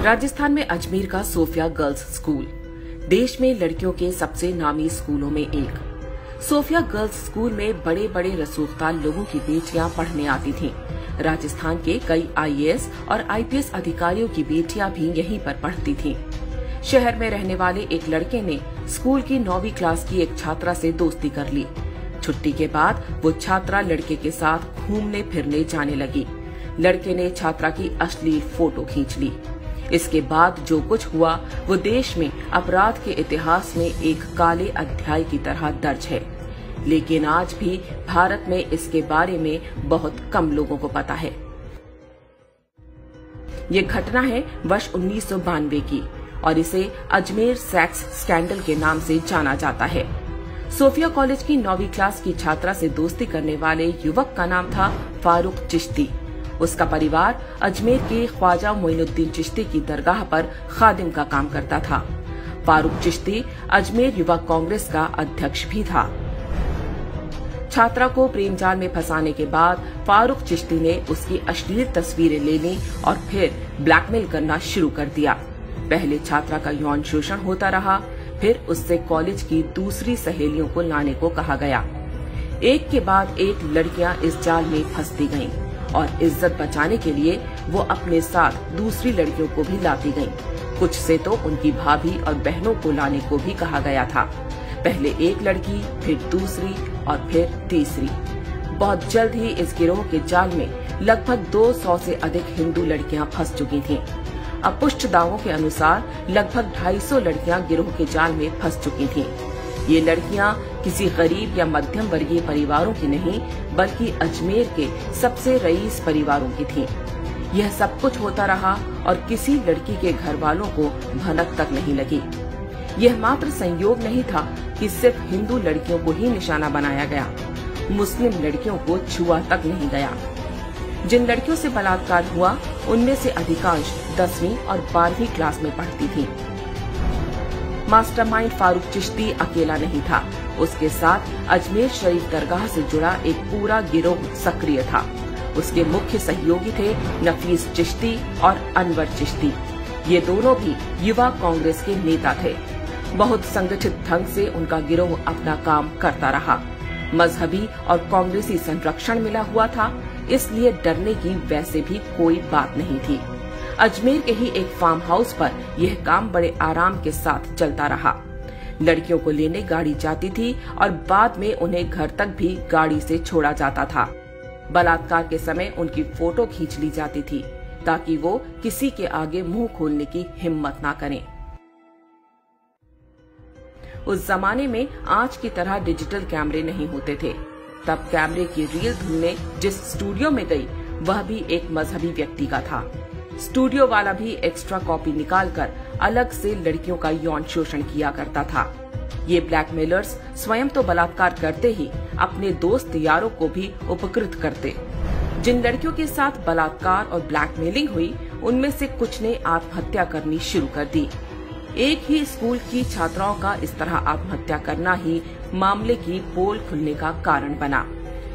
राजस्थान में अजमेर का Sophia girls school देश में लड़कियों के सबसे नामी स्कूलों में एक। सोफिया गर्ल्स स्कूल में बड़े बड़े रसूखदार लोगों की बेटियां पढ़ने आती थीं। राजस्थान के कई आईएएस और आईपीएस अधिकारियों की बेटियां भी यहीं पर पढ़ती थीं। शहर में रहने वाले एक लड़के ने स्कूल की 9वीं क्लास की एक छात्रा से दोस्ती कर ली। छुट्टी के बाद वो छात्रा लड़के के साथ घूमने फिरने जाने लगी। लड़के ने छात्रा की अश्लील फोटो खींच ली। इसके बाद जो कुछ हुआ वो देश में अपराध के इतिहास में एक काले अध्याय की तरह दर्ज है, लेकिन आज भी भारत में इसके बारे में बहुत कम लोगों को पता है। ये घटना है वर्ष 1992 की और इसे अजमेर सेक्स स्कैंडल के नाम से जाना जाता है। सोफिया कॉलेज की 9वीं क्लास की छात्रा से दोस्ती करने वाले युवक का नाम था फारूक चिश्ती। उसका परिवार अजमेर के ख्वाजा मोइनुद्दीन चिश्ती की दरगाह पर खादिम का काम करता था। फारूक चिश्ती अजमेर युवा कांग्रेस का अध्यक्ष भी था। छात्रा को प्रेम जाल में फंसाने के बाद फारूक चिश्ती ने उसकी अश्लील तस्वीरें ले ली और फिर ब्लैकमेल करना शुरू कर दिया। पहले छात्रा का यौन शोषण होता रहा, फिर उससे कॉलेज की दूसरी सहेलियों को लाने को कहा गया। एक के बाद एक लड़कियां इस जाल में फंसती गईं और इज्जत बचाने के लिए वो अपने साथ दूसरी लड़कियों को भी लाती गईं। कुछ से तो उनकी भाभी और बहनों को लाने को भी कहा गया था। पहले एक लड़की, फिर दूसरी और फिर तीसरी। बहुत जल्द ही इस गिरोह के जाल में लगभग 200 से अधिक हिंदू लड़कियां फंस चुकी थीं। अब पुष्ट दावों के अनुसार लगभग 250 लड़कियां गिरोह के जाल में फंस चुकी थीं। ये लड़कियां किसी गरीब या मध्यम वर्गीय परिवारों की नहीं, बल्कि अजमेर के सबसे रईस परिवारों की थीं। यह सब कुछ होता रहा और किसी लड़की के घर वालों को भनक तक नहीं लगी। यह मात्र संयोग नहीं था कि सिर्फ हिंदू लड़कियों को ही निशाना बनाया गया, मुस्लिम लड़कियों को छुआ तक नहीं गया। जिन लड़कियों से बलात्कार हुआ उनमें से अधिकांश 10वीं और 12वीं क्लास में पढ़ती थीं। मास्टरमाइंड फारूक चिश्ती अकेला नहीं था, उसके साथ अजमेर शरीफ दरगाह से जुड़ा एक पूरा गिरोह सक्रिय था। उसके मुख्य सहयोगी थे नफीस चिश्ती और अनवर चिश्ती। ये दोनों भी युवा कांग्रेस के नेता थे। बहुत संगठित ढंग से उनका गिरोह अपना काम करता रहा। मजहबी और कांग्रेसी संरक्षण मिला हुआ था, इसलिए डरने की वैसे भी कोई बात नहीं थी। अजमेर के ही एक फार्म हाउस पर यह काम बड़े आराम के साथ चलता रहा। लड़कियों को लेने गाड़ी जाती थी और बाद में उन्हें घर तक भी गाड़ी से छोड़ा जाता था। बलात्कार के समय उनकी फोटो खींच ली जाती थी ताकि वो किसी के आगे मुंह खोलने की हिम्मत ना करें। उस जमाने में आज की तरह डिजिटल कैमरे नहीं होते थे। तब कैमरे की रील धुलने जिस स्टूडियो में गई वह भी एक मजहबी व्यक्ति का था। स्टूडियो वाला भी एक्स्ट्रा कॉपी निकालकर अलग से लड़कियों का यौन शोषण किया करता था। ये ब्लैकमेलर्स स्वयं तो बलात्कार करते ही अपने दोस्त यारों को भी उपकृत करते। जिन लड़कियों के साथ बलात्कार और ब्लैकमेलिंग हुई उनमें से कुछ ने आत्महत्या करनी शुरू कर दी। एक ही स्कूल की छात्राओं का इस तरह आत्महत्या करना ही मामले की पोल खुलने का कारण बना।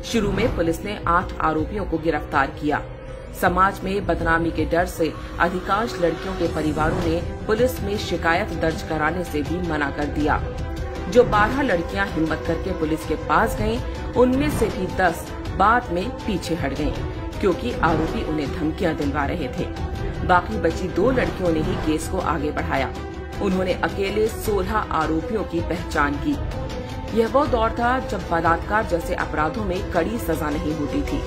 शुरू में पुलिस ने 8 आरोपियों को गिरफ्तार किया। समाज में बदनामी के डर से अधिकांश लड़कियों के परिवारों ने पुलिस में शिकायत दर्ज कराने से भी मना कर दिया। जो 12 लड़कियां हिम्मत करके पुलिस के पास गईं, उनमें से भी 10 बाद में पीछे हट गईं, क्योंकि आरोपी उन्हें धमकियां दिलवा रहे थे। बाकी बची 2 लड़कियों ने ही केस को आगे बढ़ाया। उन्होंने अकेले 16 आरोपियों की पहचान की। यह वो दौर था जब बलात्कार जैसे अपराधों में कड़ी सजा नहीं होती थी।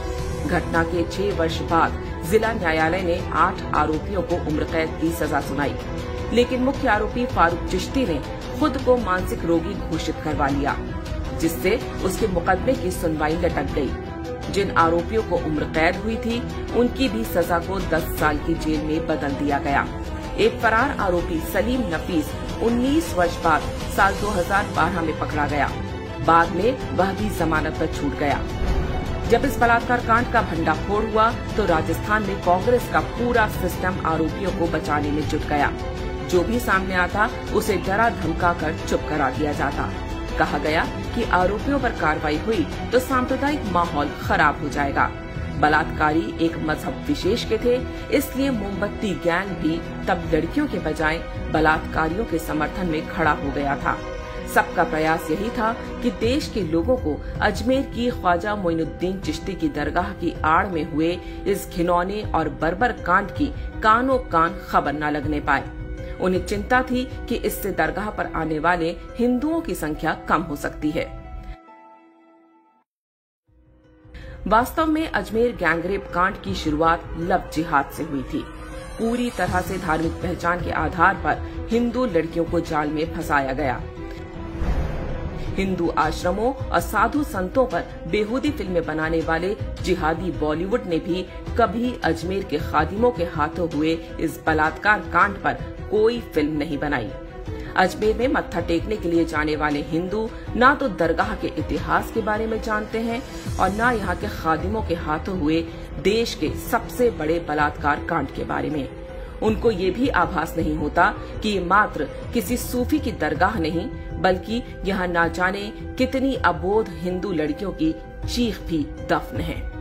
घटना के 6 वर्ष बाद जिला न्यायालय ने 8 आरोपियों को उम्र कैद की सजा सुनाई, लेकिन मुख्य आरोपी फारूक चिश्ती ने खुद को मानसिक रोगी घोषित करवा लिया, जिससे उसके मुकदमे की सुनवाई लटक गई। जिन आरोपियों को उम्र कैद हुई थी उनकी भी सजा को 10 साल की जेल में बदल दिया गया। एक फरार आरोपी सलीम नफीस 19 वर्ष बाद साल 2012 में पकड़ा गया। बाद में वह भी जमानत पर छूट गया। जब इस बलात्कार कांड का भंडाफोड़ हुआ तो राजस्थान में कांग्रेस का पूरा सिस्टम आरोपियों को बचाने में जुट गया। जो भी सामने आता उसे डरा धमका कर चुप करा दिया जाता। कहा गया कि आरोपियों पर कार्रवाई हुई तो सांप्रदायिक माहौल खराब हो जाएगा। बलात्कारी एक मजहब विशेष के थे, इसलिए मोमबत्ती गैंग भी तब लड़कियों के बजाय बलात्कारियों के समर्थन में खड़ा हो गया था। सबका प्रयास यही था कि देश के लोगों को अजमेर की ख्वाजा मोइनुद्दीन चिश्ती की दरगाह की आड़ में हुए इस घिनौने और बर्बर कांड की कानों कान खबर न लगने पाए। उन्हें चिंता थी कि इससे दरगाह पर आने वाले हिंदुओं की संख्या कम हो सकती है। वास्तव में अजमेर गैंगरेप कांड की शुरुआत लव जिहाद से हुई थी। पूरी तरह से धार्मिक पहचान के आधार पर हिंदू लड़कियों को जाल में फंसाया गया। हिंदू आश्रमों और साधु संतों पर बेहूदी फिल्में बनाने वाले जिहादी बॉलीवुड ने भी कभी अजमेर के खादिमों के हाथों हुए इस बलात्कार कांड पर कोई फिल्म नहीं बनाई। अजमेर में मत्था टेकने के लिए जाने वाले हिंदू ना तो दरगाह के इतिहास के बारे में जानते हैं और ना यहाँ के खादिमों के हाथों हुए देश के सबसे बड़े बलात्कार कांड के बारे में। उनको ये भी आभास नहीं होता कि ये मात्र किसी सूफी की दरगाह नहीं, बल्कि यहाँ ना जाने कितनी अबोध हिंदू लड़कियों की चीख भी दफन है।